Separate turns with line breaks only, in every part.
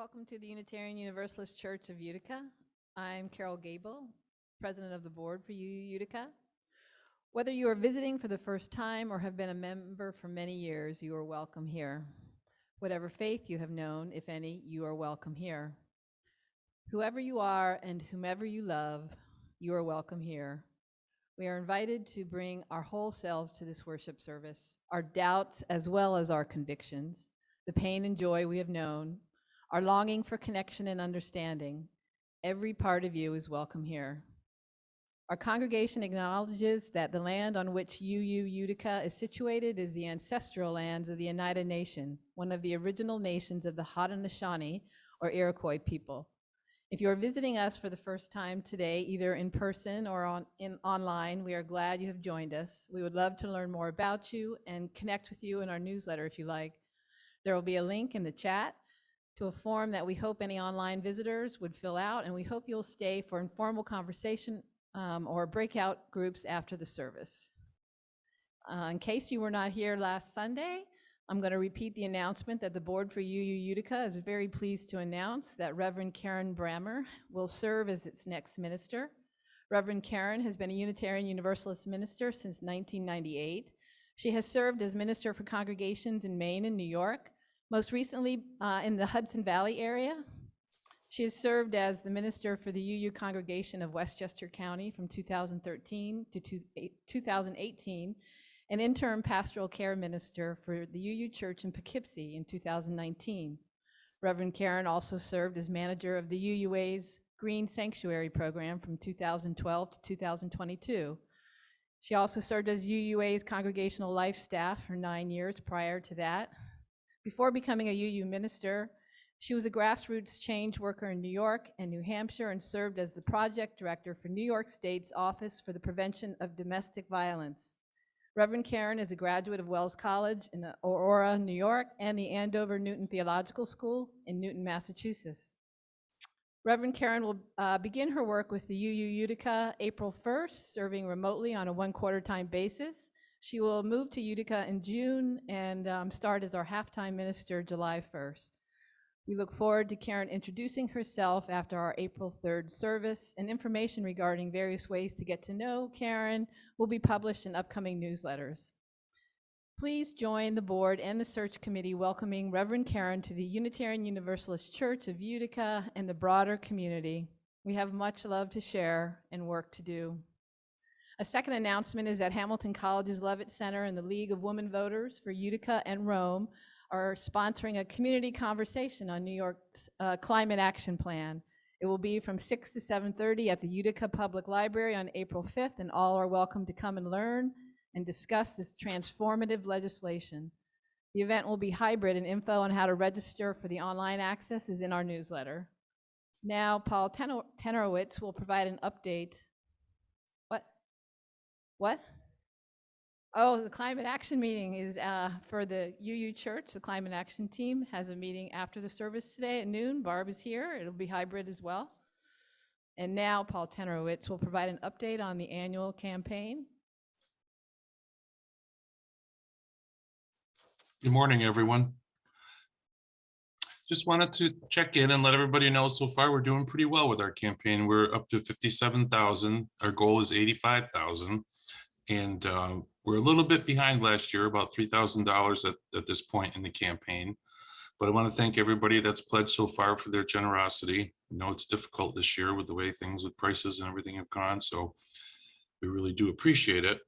Welcome to the Unitarian Universalist Church of Utica. I'm Carol Gable, President of the Board for UU Utica. Whether you are visiting for the first time or have been a member for many years, you are welcome here. Whatever faith you have known, if any, you are welcome here. Whoever you are and whomever you love, you are welcome here. We are invited to bring our whole selves to this worship service, our doubts as well as our convictions, the pain and joy we have known, our longing for connection and understanding. Every part of you is welcome here. Our congregation acknowledges that the land on which UU Utica is situated is the ancestral lands of the Oneida Nation, one of the original nations of the Haudenosaunee or Iroquois people. If you are visiting us for the first time today, either in person or online, we are glad you have joined us. We would love to learn more about you and connect with you in our newsletter if you like. There will be a link in the chat to a form that we hope any online visitors would fill out, and we hope you'll stay for informal conversation or breakout groups after the service. In case you were not here last Sunday, I'm going to repeat the announcement that the Board for UU Utica is very pleased to announce that Reverend Karen Brammer will serve as its next minister. Reverend Karen has been a Unitarian Universalist minister since 1998. She has served as minister for congregations in Maine and New York, most recently in the Hudson Valley area. She has served as the minister for the UU congregation of Westchester County from 2013 to 2018, and interim pastoral care minister for the UU Church in Poughkeepsie in 2019. Reverend Karen also served as manager of the UUA's Green Sanctuary program from 2012 to 2022. She also served as UUA's congregational life staff for 9 years prior to that. Before becoming a UU minister, she was a grassroots change worker in New York and New Hampshire and served as the project director for New York State's Office for the Prevention of Domestic Violence. Reverend Karen is a graduate of Wells College in Aurora, New York, and the Andover Newton Theological School in Newton, Massachusetts. Reverend Karen will begin her work with the UU Utica April 1st, serving remotely on a 1/4 time basis. She will move to Utica in June and start as our half-time minister July 1st. We look forward to Karen introducing herself after our April 3rd service, and information regarding various ways to get to know Karen will be published in upcoming newsletters. Please join the board and the search committee welcoming Reverend Karen to the Unitarian Universalist Church of Utica and the broader community. We have much love to share and work to do. A second announcement is that Hamilton College's Levitt Center and the League of Women Voters for Utica and Rome are sponsoring a community conversation on New York's Climate Action Plan. It will be from 6 to 7:30 at the Utica Public Library on April 5th, and all are welcome to come and learn and discuss this transformative legislation. The event will be hybrid, and info on how to register for the online access is in our newsletter. Now, Paul Tenorowitz will provide an update. What? Oh, the climate action meeting is for the UU Church. The climate action team has a meeting after the service today at noon. Barb is here. It'll be hybrid as well. And now Paul Tenorowitz will provide an update on the annual campaign.
Good morning, everyone. Just wanted to check in and let everybody know so far we're doing pretty well with our campaign. We're up to 57,000. Our goal is 85,000. And we're a little bit behind last year, about $3,000 at this point in the campaign. But I want to thank everybody that's pledged so far for their generosity. I know it's difficult this year with the way things with prices and everything have gone, so we really do appreciate it.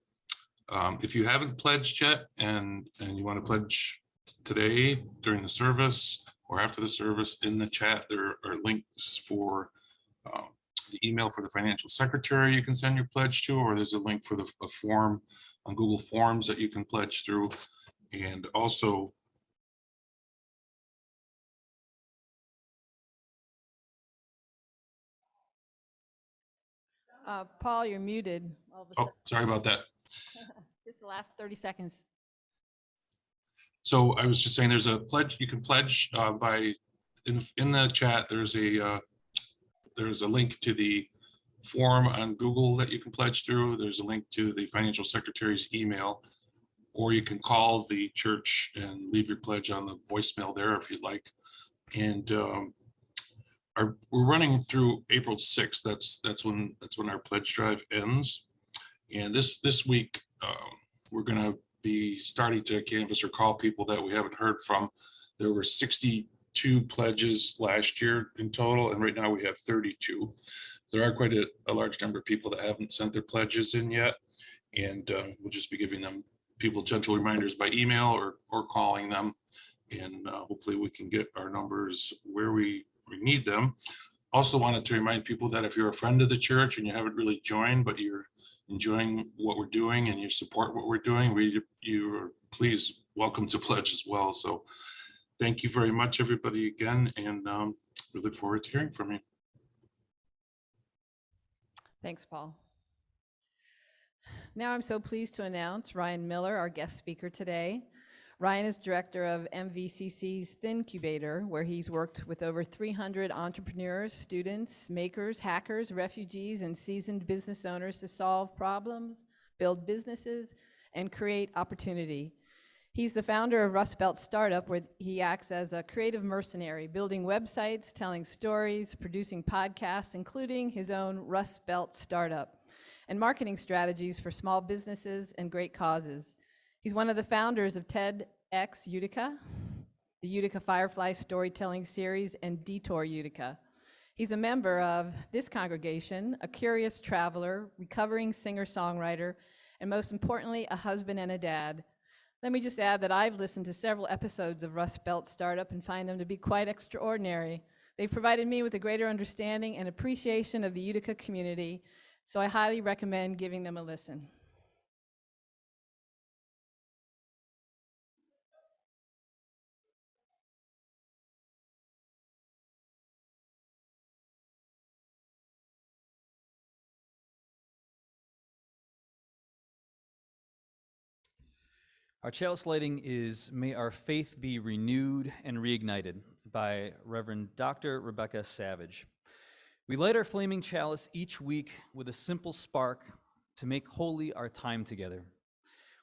If you haven't pledged yet and you want to pledge today during the service or after the service, in the chat there are links for the email for the financial secretary you can send your pledge to, or there's a link for a form on Google Forms that you can pledge through. And also
Paul, you're muted.
oh, sorry about that.
Just the last 30 seconds.
So I was just saying there's a pledge you can pledge by in the chat. There's a link to the form on Google that you can pledge through. There's a link to the financial secretary's email, or you can call the church and leave your pledge on the voicemail there if you'd like. And we're running through April 6th. That's when our pledge drive ends. And this week, we're going to be starting to canvass or call people that we haven't heard from. There were 62 pledges last year in total, and right now we have 32. There are quite a large number of people that haven't sent their pledges in yet, and we'll just be giving them people gentle reminders by email or calling them, and hopefully we can get our numbers where we need them. Also wanted to remind people that if you're a friend of the church and you haven't really joined, but you're enjoying what we're doing and you support what we're doing, you're please welcome to pledge as well. So thank you very much, everybody, again, and we look forward to hearing from you.
Thanks, Paul. Now I'm so pleased to announce Ryan Miller, our guest speaker today. Ryan is director of MVCC's Thincubator, where he's worked with over 300 entrepreneurs, students, makers, hackers, refugees, and seasoned business owners to solve problems, build businesses, and create opportunity. He's the founder of Rust Belt Startup, where he acts as a creative mercenary, building websites, telling stories, producing podcasts, including his own Rust Belt Startup, and marketing strategies for small businesses and great causes. He's one of the founders of TEDx Utica, the Utica Firefly Storytelling Series, and Detour Utica. He's a member of this congregation, a curious traveler, recovering singer-songwriter, and most importantly, a husband and a dad. Let me just add that I've listened to several episodes of Rust Belt Startup and find them to be quite extraordinary. They've provided me with a greater understanding and appreciation of the Utica community, so I highly recommend giving them a listen.
Our chalice lighting is May Our Faith Be Renewed and Reignited by Reverend Dr. Rebecca Savage. We light our flaming chalice each week with a simple spark to make holy our time together.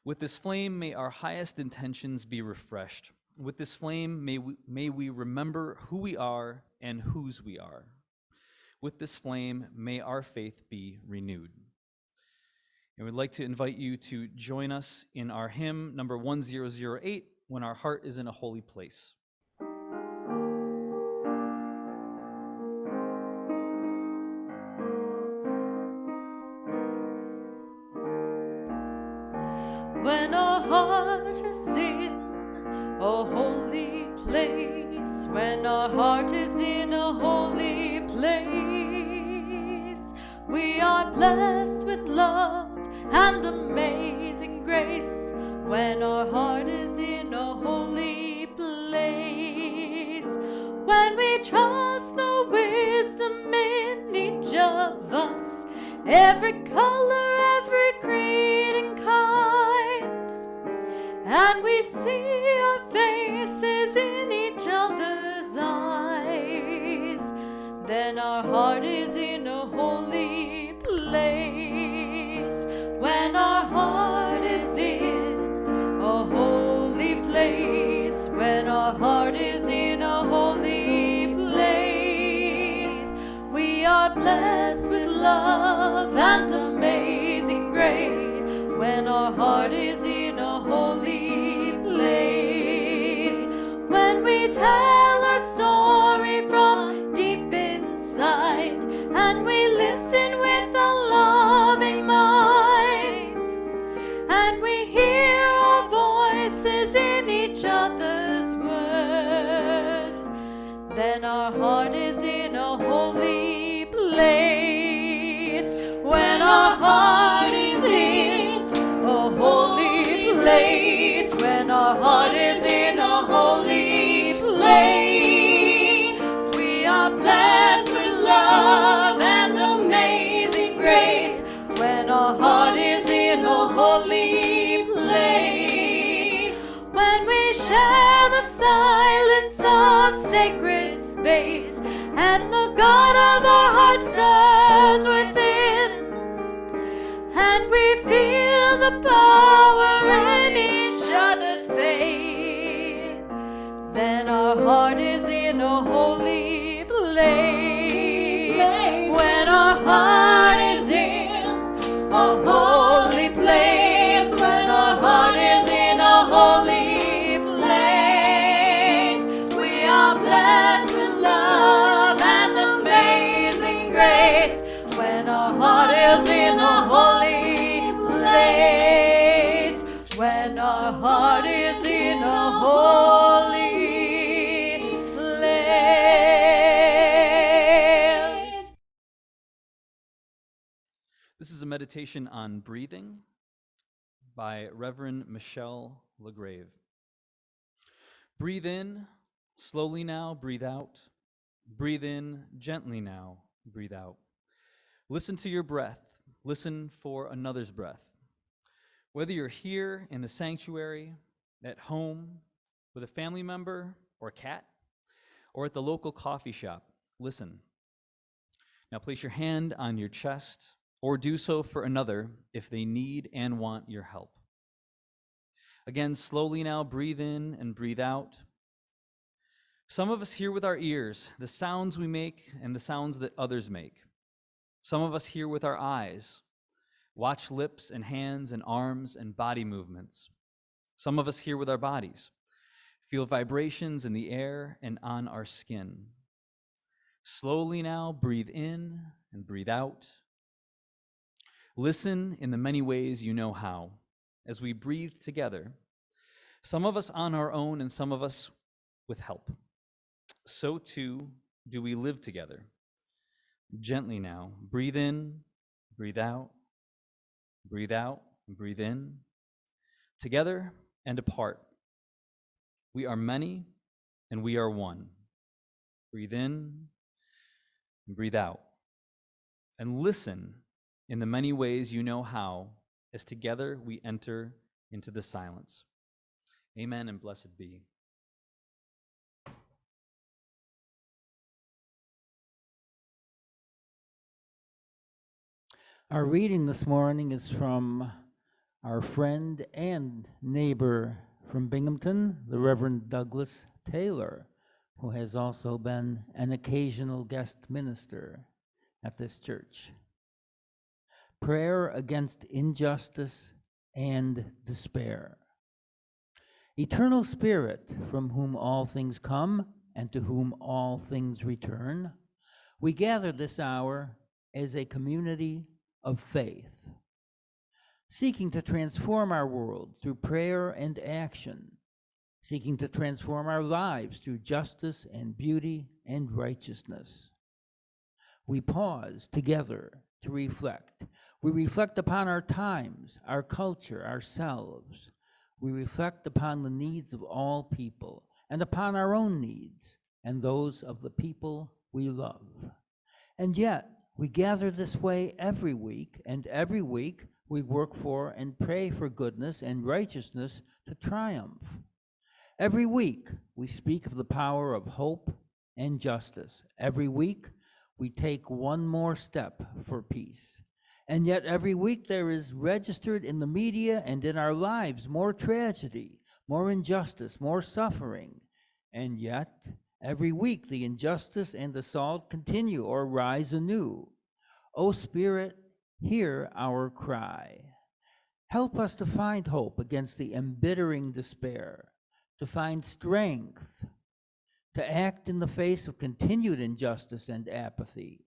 With this flame, may our highest intentions be refreshed. With this flame, may we remember who we are and whose we are. With this flame, may our faith be renewed. And we'd like to invite you to join us in our hymn number 1008, When Our Heart is in a Holy Place.
When our heart is in a holy place, when our heart is in a holy place, we are blessed with love and amazing grace. When our heart is in a holy place, when we trust the wisdom in each of us, every color, every creed and kind, and we see our faces in each other's eyes, then our heart is in a holy place. When our heart is in a holy place, when our heart is in a holy place, we are blessed with love and amazing grace. When our heart is in a holy place, when we tell our story from deep inside, and we listen with a loving mind, and we hear our voices in each other's words, then our heart is in a holy place. When our heart is in a holy place, when our heart is in a holy place, we are blessed with love and amazing grace. When our heart is in a holy place, when we share the silence of sacred space, and the God of our heart stirs within, and we feel the power in each other's faith, then our heart is in a holy place.
a meditation on breathing by Reverend Michelle LaGrave. Breathe in, slowly now, breathe out. Breathe in, gently now, breathe out. Listen to your breath. Listen for another's breath. Whether you're here in the sanctuary, at home, with a family member or cat, or at the local coffee shop, listen. Now place your hand on your chest, or do so for another if they need and want your help. Again, slowly now, breathe in and breathe out. Some of us hear with our ears the sounds we make and the sounds that others make. Some of us hear with our eyes, watch lips and hands and arms and body movements. Some of us hear with our bodies, feel vibrations in the air and on our skin. Slowly now, breathe in and breathe out. Listen in the many ways you know how. As we breathe together, some of us on our own and some of us with help. So too do we live together. Gently now, breathe in, breathe out, breathe out, and breathe in. Together and apart, we are many and we are one. Breathe in and breathe out. And listen in the many ways you know how, as together we enter into the silence. Amen and blessed be.
Our reading this morning is from our friend and neighbor from Binghamton, the Reverend Douglas Taylor, who has also been an occasional guest minister at this church. Prayer against injustice and despair. Eternal Spirit, from whom all things come and to whom all things return, we gather this hour as a community of faith, seeking to transform our world through prayer and action, seeking to transform our lives through justice and beauty and righteousness. We pause together to reflect. We reflect upon our times, our culture, ourselves. We reflect upon the needs of all people and upon our own needs and those of the people we love. And yet, we gather this way every week, and every week we work for and pray for goodness and righteousness to triumph. Every week we speak of the power of hope and justice. Every week we take one more step for peace. And yet every week there is registered in the media and in our lives more tragedy, more injustice, more suffering. And yet every week the injustice and assault continue or rise anew. O Spirit, hear our cry. Help us to find hope against the embittering despair, to find strength, to act in the face of continued injustice and apathy,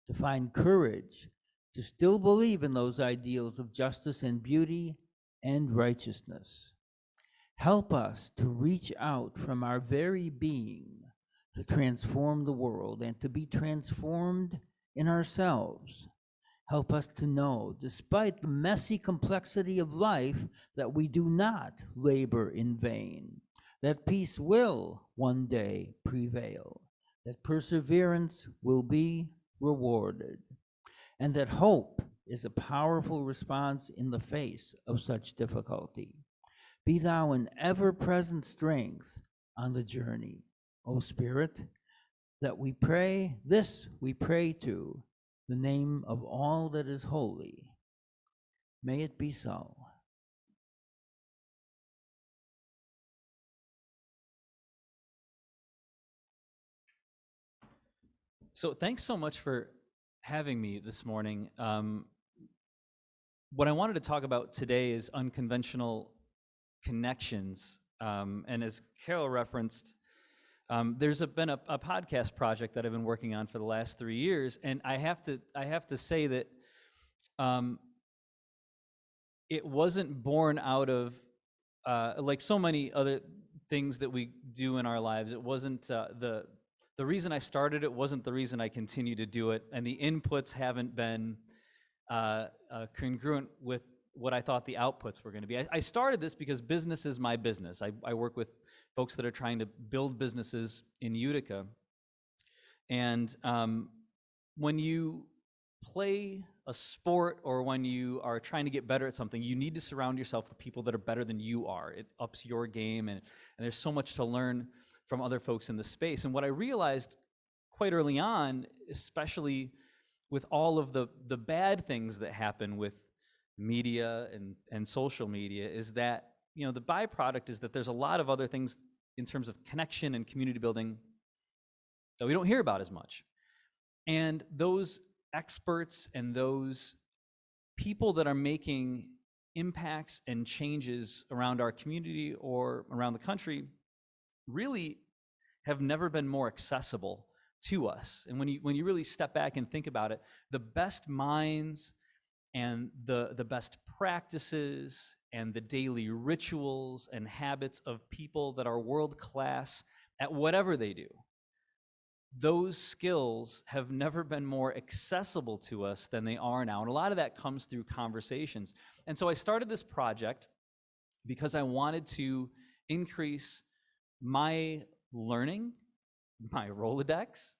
to find courage, to still believe in those ideals of justice and beauty and righteousness. Help us to reach out from our very being to transform the world and to be transformed in ourselves. Help us to know, despite the messy complexity of life, that we do not labor in vain, that peace will one day prevail, that perseverance will be rewarded, and that hope is a powerful response in the face of such difficulty. Be thou an ever-present strength on the journey, O Spirit, that we pray, this we pray to the name of all that is holy. May it be so.
So thanks so much for having me this morning. What I wanted to talk about today is unconventional connections. And as Carol referenced, there's been a podcast project that I've been working on for the last 3 years, and I have to say that it wasn't born out of like so many other things that we do in our lives. It wasn't the reason I started it wasn't the reason I continue to do it, and the inputs haven't been congruent with what I thought the outputs were going to be. I started this because business is my business. I work with folks that are trying to build businesses in Utica. And when you play a sport or when you are trying to get better at something, you need to surround yourself with people that are better than you are. It ups your game, and there's so much to learn from other folks in the space. And what I realized quite early on, especially with all of the bad things that happen with media and social media, is that, you know, the byproduct is that there's a lot of other things in terms of connection and community building that we don't hear about as much. And those experts and those people that are making impacts and changes around our community or around the country really have never been more accessible to us. And when you really step back and think about it, the best minds and the best practices and the daily rituals and habits of people that are world class at whatever they do, those skills have never been more accessible to us than they are now. And a lot of that comes through conversations. And so I started this project because I wanted to increase my learning, my Rolodex,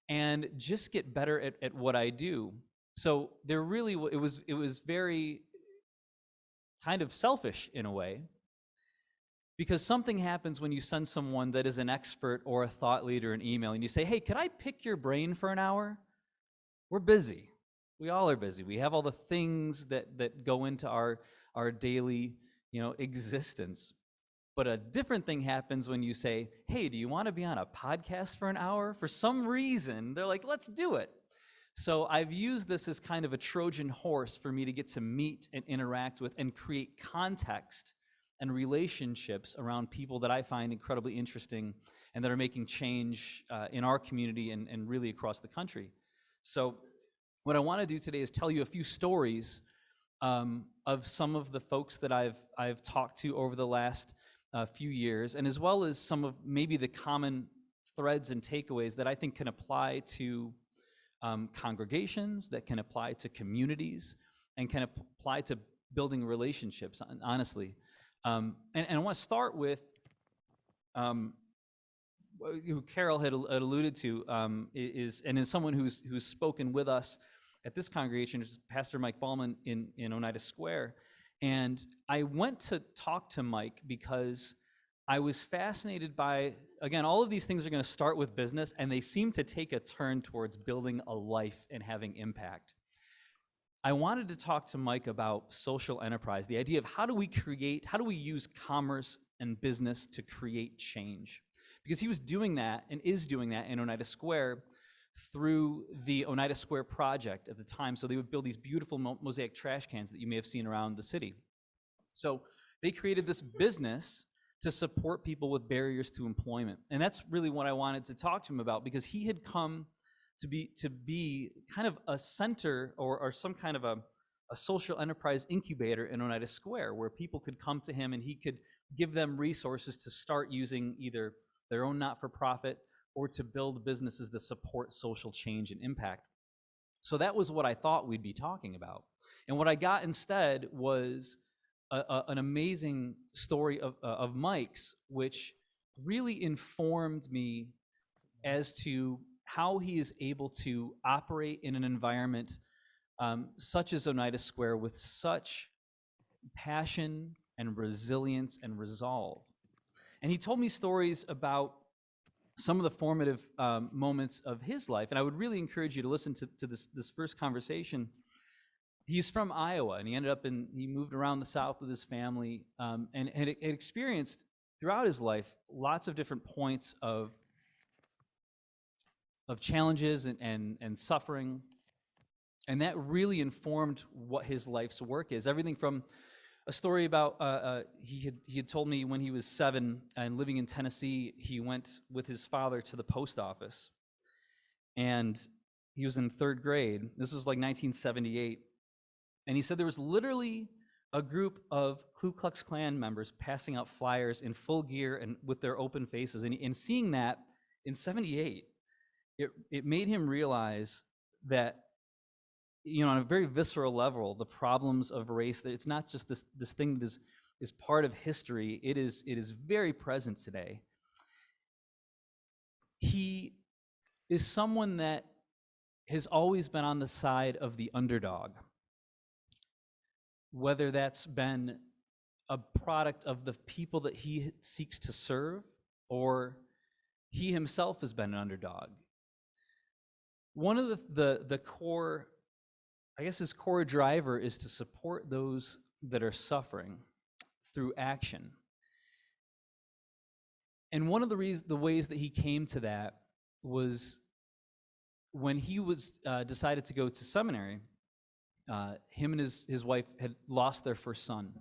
and just get better at what I do. So there really, it was very kind of selfish in a way, because something happens when you send someone that is an expert or a thought leader an email and you say, hey, could I pick your brain for an hour? We're busy. We all are busy. We have all the things that go into our daily, existence. But a different thing happens when you say, hey, do you want to be on a podcast for an hour? For some reason, they're like, let's do it. So I've used this as kind of a Trojan horse for me to get to meet and interact with and create context and relationships around people that I find incredibly interesting and that are making change in our community and really across the country. So what I want to do today is tell you a few stories of some of the folks that I've talked to over the last few years, and as well as some of maybe the common threads and takeaways that I think can apply to congregations, that can apply to communities, and can apply to building relationships, honestly. And I want to start with who Carol had alluded to, is someone who's spoken with us at this congregation, is Pastor Mike Ballman in Oneida Square. And I went to talk to Mike because I was fascinated by, again, all of these things are going to start with business, and they seem to take a turn towards building a life and having impact. I wanted to talk to Mike about social enterprise, the idea of how do we use commerce and business to create change? Because he was doing that and is doing that in Oneida Square through the Oneida Square project at the time. So they would build these beautiful mosaic trash cans that you may have seen around the city. So they created this business to support people with barriers to employment. And that's really what I wanted to talk to him about, because he had come to be kind of a center or some kind of a social enterprise incubator in Oneida Square, where people could come to him and he could give them resources to start using either their own not-for-profit or to build businesses that support social change and impact. So that was what I thought we'd be talking about. And what I got instead was an amazing story of Mike's, which really informed me as to how he is able to operate in an environment such as Oneida Square with such passion and resilience and resolve. And he told me stories about some of the formative moments of his life. And I would really encourage you to listen to this first conversation. He's from Iowa, and he moved around the South with his family, and had experienced throughout his life lots of different points of challenges and suffering. And that really informed what his life's work is. Everything from a story about he had told me when he was 7 and living in Tennessee, he went with his father to the post office, and he was in 3rd grade. This was like 1978, and he said there was literally a group of Ku Klux Klan members passing out flyers in full gear and with their open faces. And seeing that in 78, it made him realize that on a very visceral level, the problems of race, that it's not just this thing that is part of history. It is very present today. He is someone that has always been on the side of the underdog, whether that's been a product of the people that he seeks to serve, or he himself has been an underdog. One of the core, I guess his core driver is to support those that are suffering through action. And one of the ways that he came to that was when he was decided to go to seminary. Him and his wife had lost their first son.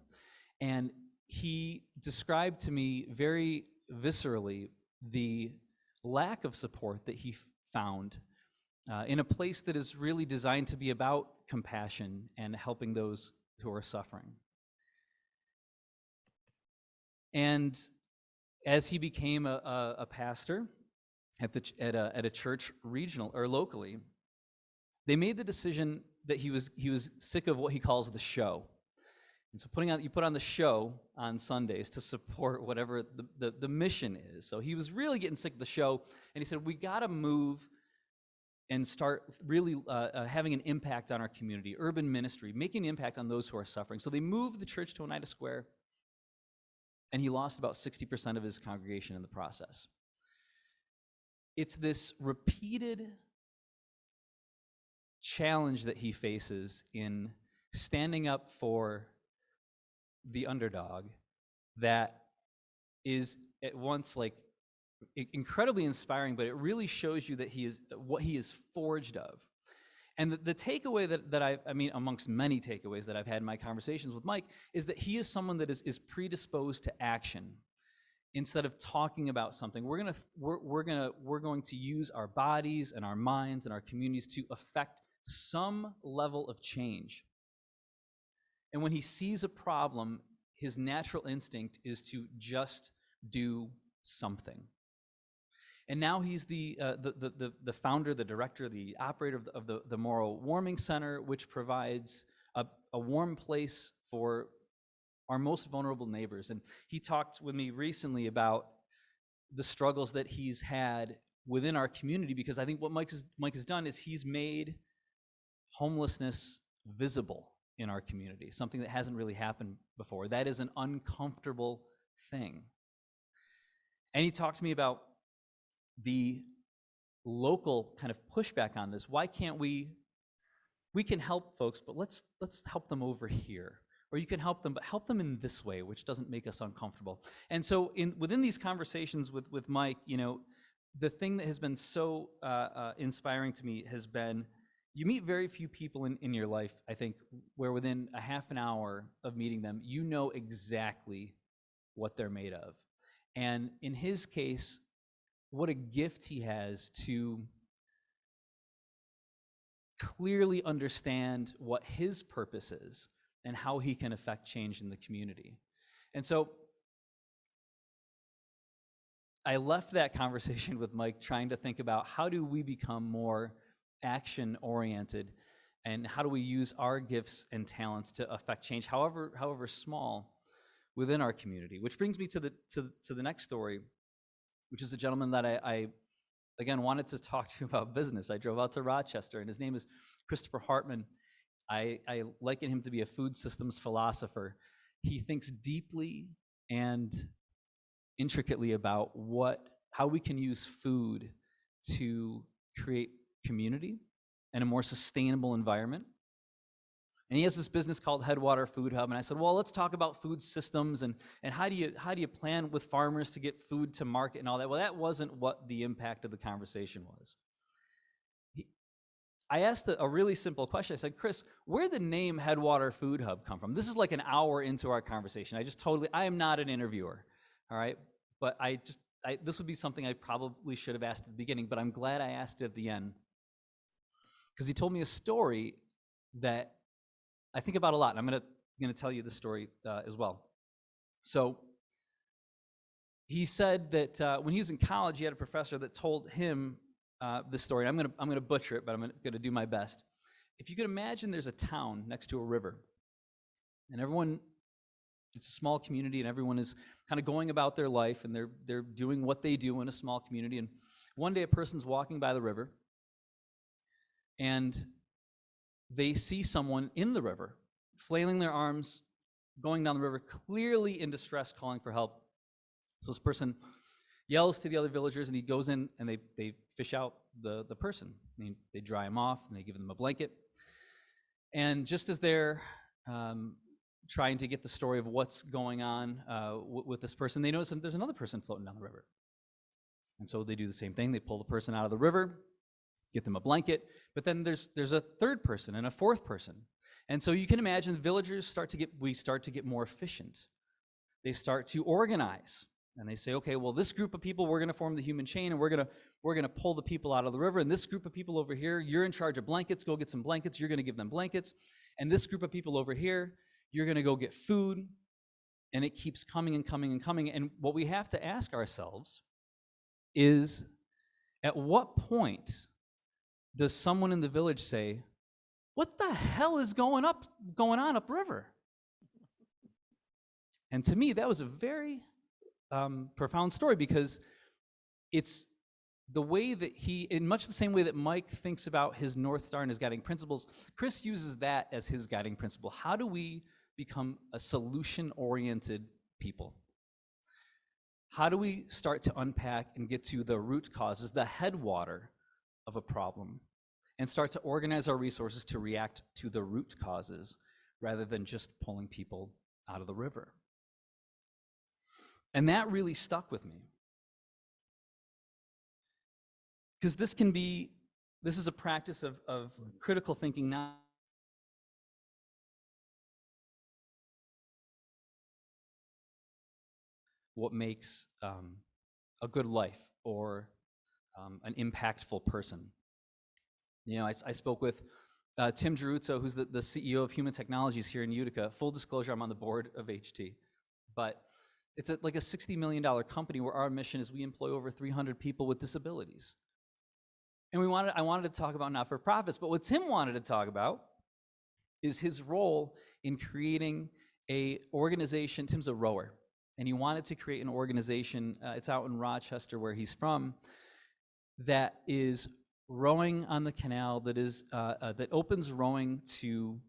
And he described to me very viscerally the lack of support that he found in a place that is really designed to be about compassion and helping those who are suffering. And as he became a pastor at a church regional or locally, they made the decision that he was sick of what he calls the show. And so you put on the show on Sundays to support whatever the mission is. So he was really getting sick of the show, and he said, we got to move and start really having an impact on our community, urban ministry, making an impact on those who are suffering. So they moved the church to Oneida Square, and he lost about 60% of his congregation in the process. It's this repeated challenge that he faces in standing up for the underdog that is at once like incredibly inspiring, but it really shows you that he is what he is forged of. And the takeaway that I mean, amongst many takeaways that I've had in my conversations with Mike, is that he is someone that is predisposed to action. Instead of talking about something, we're going to use our bodies and our minds and our communities to affect some level of change. And when he sees a problem, his natural instinct is to just do something. And now he's the founder, the director, the operator of the Moral Warming Center, which provides a warm place for our most vulnerable neighbors. And he talked with me recently about the struggles that he's had within our community, because I think what Mike has done is he's made homelessness visible in our community, something that hasn't really happened before. That is an uncomfortable thing. And he talked to me about the local kind of pushback on this. Why can't we can help folks, but let's help them over here. Or you can help them, but help them in this way, which doesn't make us uncomfortable. And so within these conversations with Mike, the thing that has been so inspiring to me has been, you meet very few people in your life, I think, where within a half an hour of meeting them, you know exactly what they're made of. And in his case, what a gift he has to clearly understand what his purpose is and how he can affect change in the community. And so I left that conversation with Mike trying to think about, how do we become more action-oriented, and how do we use our gifts and talents to affect change, however small, within our community? Which brings me to the next story, which is a gentleman that I again wanted to talk to about business. I drove out to Rochester, and his name is Christopher Hartman. I liken him to be a food systems philosopher. He thinks deeply and intricately about how we can use food to create community and a more sustainable environment. And he has this business called Headwater Food Hub. And I said, well, let's talk about food systems and how do you plan with farmers to get food to market and all that. Well, that wasn't what the impact of the conversation was. I asked a really simple question. I said, Chris, where did the name Headwater Food Hub come from? This is like an hour into our conversation. I am not an interviewer, all right? But this would be something I probably should have asked at the beginning, but I'm glad I asked it at the end. Because he told me a story that I think about a lot, and I'm gonna tell you the story as well. So he said that when he was in college, he had a professor that told him this story. I'm gonna butcher it, but I'm gonna do my best. if you could imagine there's a town next to a river, and everyone, it's a small community, and everyone is kind of going about their life, and they're doing what they do in a small community. And one day a person's walking by the river, and they see someone in the river, flailing their arms, going down the river, clearly in distress, calling for help. So this person yells to the other villagers, and he goes in, and they fish out the person. I mean, they dry him off, and they give them a blanket. And just as they're trying to get the story of what's going on with this person, they notice that there's another person floating down the river. And so they do the same thing. They pull the person out of the river, get them a blanket, but then there's a third person and a fourth person. And so you can imagine the villagers start to get more efficient. They start to organize, and they say, okay, well, this group of people, we're going to form the human chain, and we're going to pull the people out of the river. And this group of people over here, you're in charge of blankets. Go get some blankets. You're going to give them blankets. And this group of people over here, you're going to go get food. And it keeps coming and coming and coming. And what we have to ask ourselves is, at what point does someone in the village say, what the hell is going on upriver? And to me, that was a very profound story, because it's the way that he, in much the same way that Mike thinks about his North Star and his guiding principles, Chris uses that as his guiding principle. How do we become a solution-oriented people? How do we start to unpack and get to the root causes, the headwater of a problem, and start to organize our resources to react to the root causes rather than just pulling people out of the river? And that really stuck with me, because this is a practice of critical thinking, not what makes a good life or an impactful person. You know, I spoke with Tim Geruto, who's the CEO of Human Technologies here in Utica. Full disclosure, I'm on the board of HT. But it's like a $60 million company where our mission is we employ over 300 people with disabilities. And I wanted to talk about not-for-profits, but what Tim wanted to talk about is his role in creating a organization. Tim's a rower, and he wanted to create an organization, it's out in Rochester where he's from, that is rowing on the canal, that opens rowing to,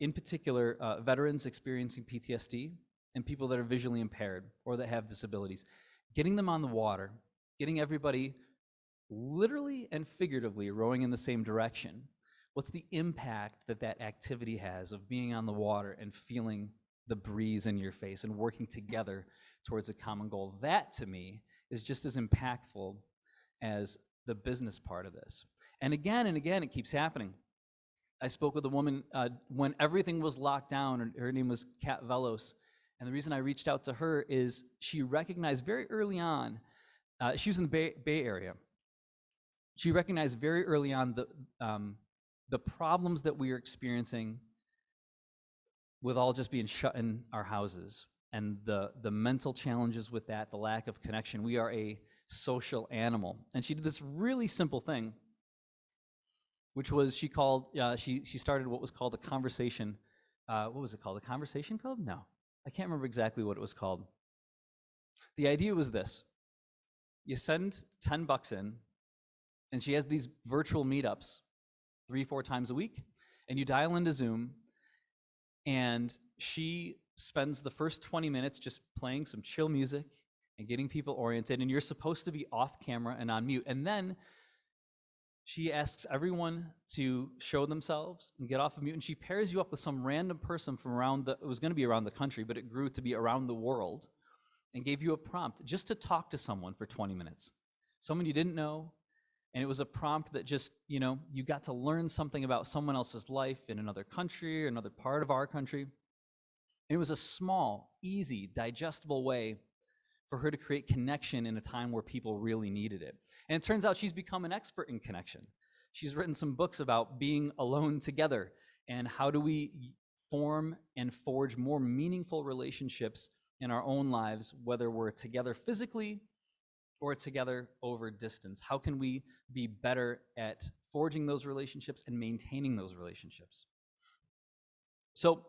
in particular, veterans experiencing PTSD and people that are visually impaired or that have disabilities. Getting them on the water, getting everybody literally and figuratively rowing in the same direction. What's the impact that activity has of being on the water and feeling the breeze in your face and working together towards a common goal? That, to me, is just as impactful as the business part of this. And again, it keeps happening. I spoke with a woman when everything was locked down. Her name was Kat Velos. And the reason I reached out to her is she recognized very early on, she was in the Bay Area. She recognized very early on the problems that we are experiencing with all just being shut in our houses, and the mental challenges with that, the lack of connection. We are a social animal. And she did this really simple thing, which was she started what was called a conversation. What was it called? A conversation club? No, I can't remember exactly what it was called. The idea was this: you send $10 in, and she has these virtual meetups 3-4 times a week, and you dial into Zoom, and she spends the first 20 minutes just playing some chill music and getting people oriented, and you're supposed to be off camera and on mute. And then she asks everyone to show themselves and get off of mute, and she pairs you up with some random person from it was going to be around the country, but it grew to be around the world, and gave you a prompt just to talk to someone for 20 minutes. Someone you didn't know, and it was a prompt that just, you got to learn something about someone else's life in another country or another part of our country. And it was a small, easy, digestible way for her to create connection in a time where people really needed it. And it turns out she's become an expert in connection. She's written some books about being alone together and how do we form and forge more meaningful relationships in our own lives, whether we're together physically or together over distance? How can we be better at forging those relationships and maintaining those relationships? So,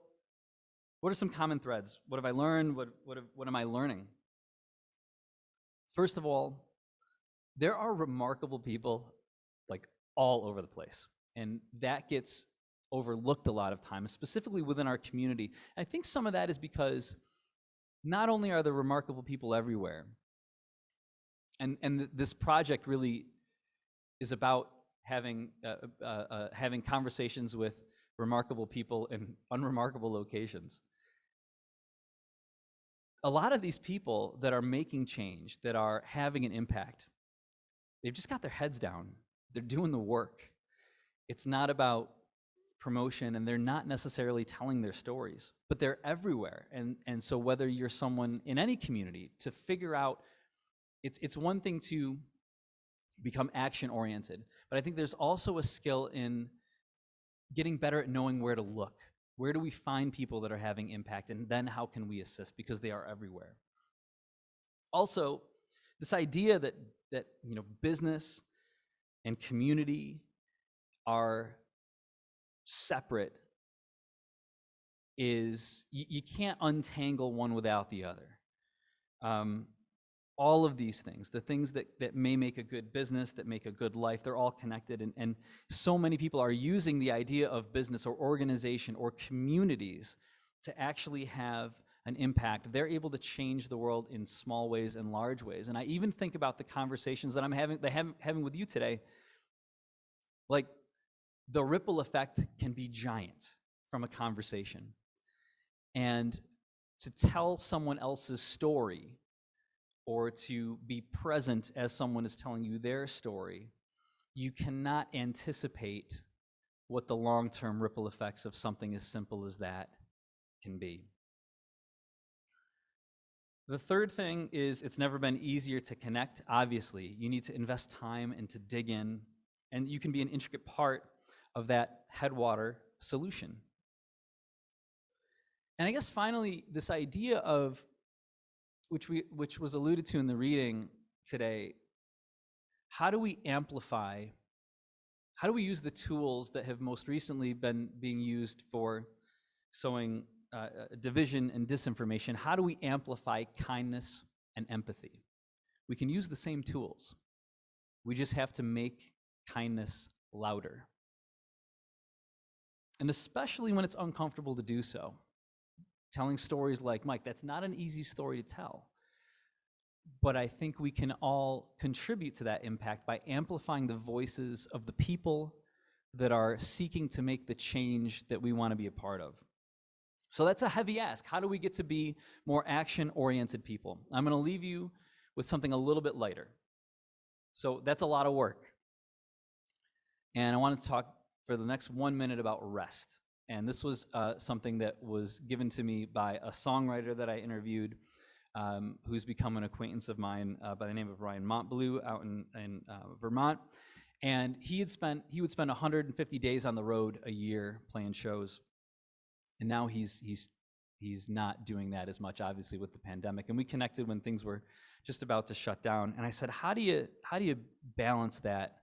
what are some common threads? What have I learned? What am I learning? First of all, there are remarkable people like all over the place, and that gets overlooked a lot of times, specifically within our community. I think some of that is because not only are there remarkable people everywhere, and this project really is about having conversations with remarkable people in unremarkable locations. A lot of these people that are making change, that are having an impact, they've just got their heads down. They're doing the work. It's not about promotion, and they're not necessarily telling their stories, but they're everywhere. And so whether you're someone in any community, to figure out, it's one thing to become action-oriented, but I think there's also a skill in getting better at knowing where to look. Where do we find people that are having impact, and then how can we assist, because they are everywhere. Also, this idea that business and community are separate is, you can't untangle one without the other. All of these things, the things that may make a good business, that make a good life, they're all connected. And so many people are using the idea of business or organization or communities to actually have an impact. They're able to change the world in small ways and large ways. And I even think about the conversations that I'm having with you today. Like, the ripple effect can be giant from a conversation. And to tell someone else's story, or to be present as someone is telling you their story, you cannot anticipate what the long-term ripple effects of something as simple as that can be. The third thing is, it's never been easier to connect. Obviously, you need to invest time and to dig in, and you can be an intricate part of that headwater solution. And I guess finally, this idea of, which was alluded to in the reading today, how do we amplify, how do we use the tools that have most recently been being used for sowing division and disinformation? How do we amplify kindness and empathy? We can use the same tools. We just have to make kindness louder. And especially when it's uncomfortable to do so. Telling stories like Mike, that's not an easy story to tell. But I think we can all contribute to that impact by amplifying the voices of the people that are seeking to make the change that we want to be a part of. So that's a heavy ask. How do we get to be more action-oriented people? I'm going to leave you with something a little bit lighter. So that's a lot of work. And I want to talk for the next 1 minute about rest. And this was something that was given to me by a songwriter that I interviewed, who's become an acquaintance of mine by the name of Ryan Montbleu out in Vermont. And he would spend 150 days on the road a year playing shows. And now he's not doing that as much, obviously, with the pandemic. And we connected when things were just about to shut down. And I said, how do you balance that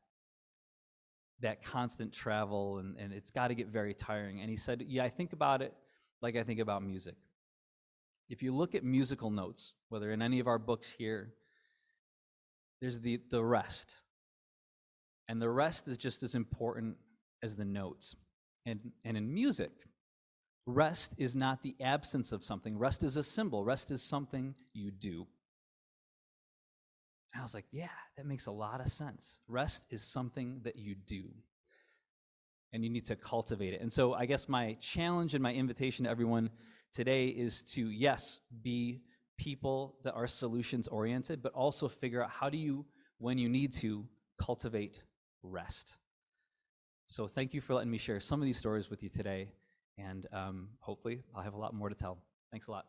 constant travel, and it's got to get very tiring? And he said, yeah, I think about it like I think about music. If you look at musical notes, whether in any of our books here, there's the rest. And the rest is just as important as the notes. And in music, rest is not the absence of something. Rest is a symbol. Rest is something you do. I was like, yeah, that makes a lot of sense. Rest is something that you do, and you need to cultivate it. And so I guess my challenge and my invitation to everyone today is to, yes, be people that are solutions-oriented, but also figure out how do you, when you need to, cultivate rest. So thank you for letting me share some of these stories with you today, and hopefully I'll have a lot more to tell. Thanks a lot.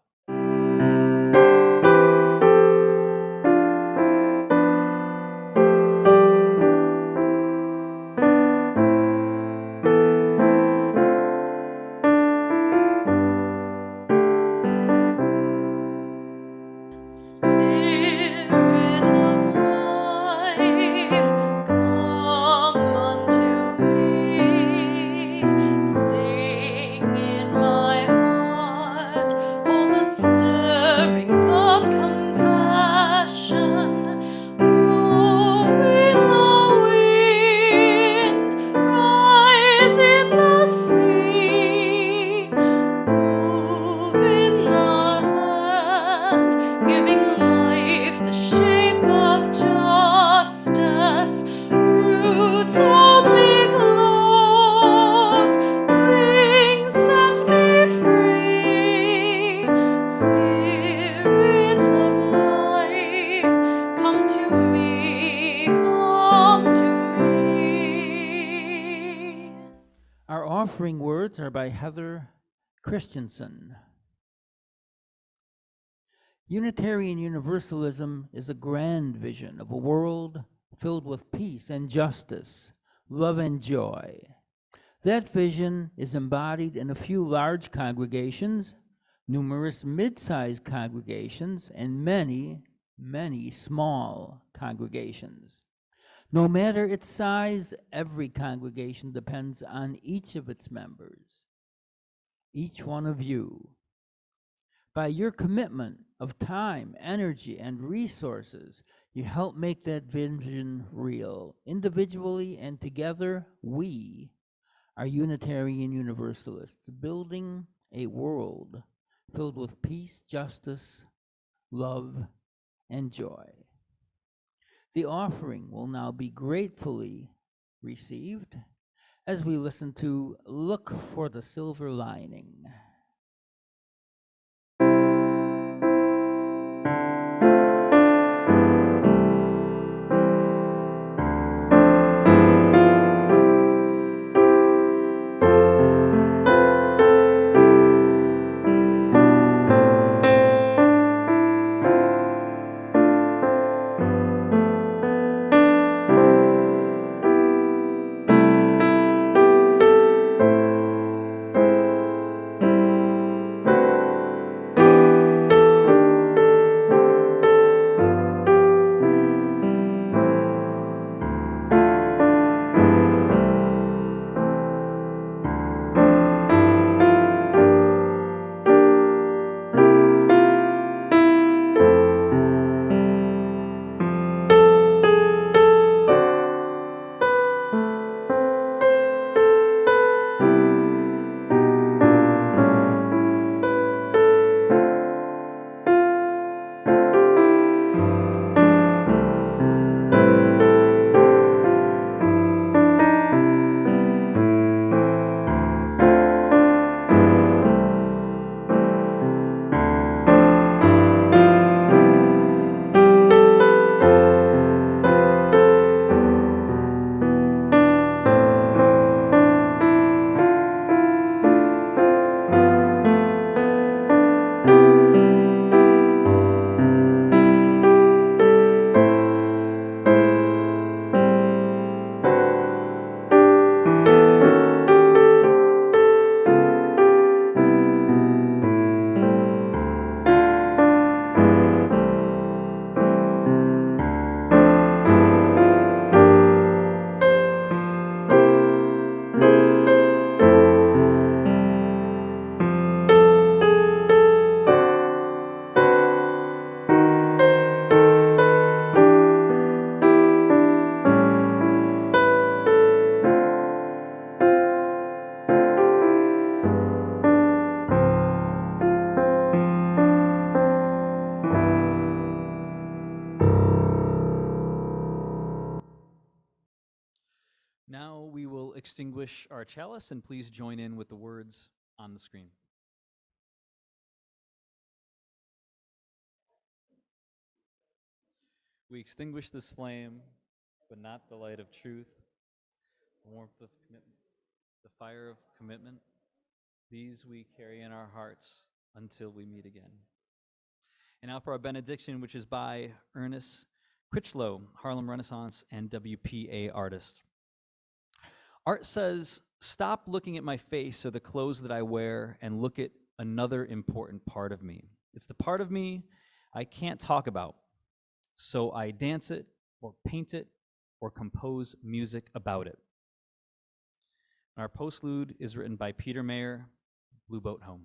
Spirit of
offering words are by Heather Christensen. Unitarian Universalism is a grand vision of a world filled with peace and justice, love and joy. That vision is embodied in a few large congregations, numerous mid-sized congregations, and many, many small congregations. No matter its size, every congregation depends on each of its members, each one of you. By your commitment of time, energy, and resources, you help make that vision real. Individually and together, we are Unitarian Universalists, building a world filled with peace, justice, love, and joy. The offering will now be gratefully received as we listen to Look for the Silver Lining.
Now we will extinguish our chalice, and please join in with the words on the screen. We extinguish this flame, but not the light of truth, the warmth of commitment, the fire of commitment. These we carry in our hearts until we meet again. And now for our benediction, which is by Ernest Critchlow, Harlem Renaissance and WPA artist. Art says, stop looking at my face or the clothes that I wear and look at another important part of me. It's the part of me I can't talk about. So I dance it or paint it or compose music about it. Our postlude is written by Peter Mayer, Blue Boat Home.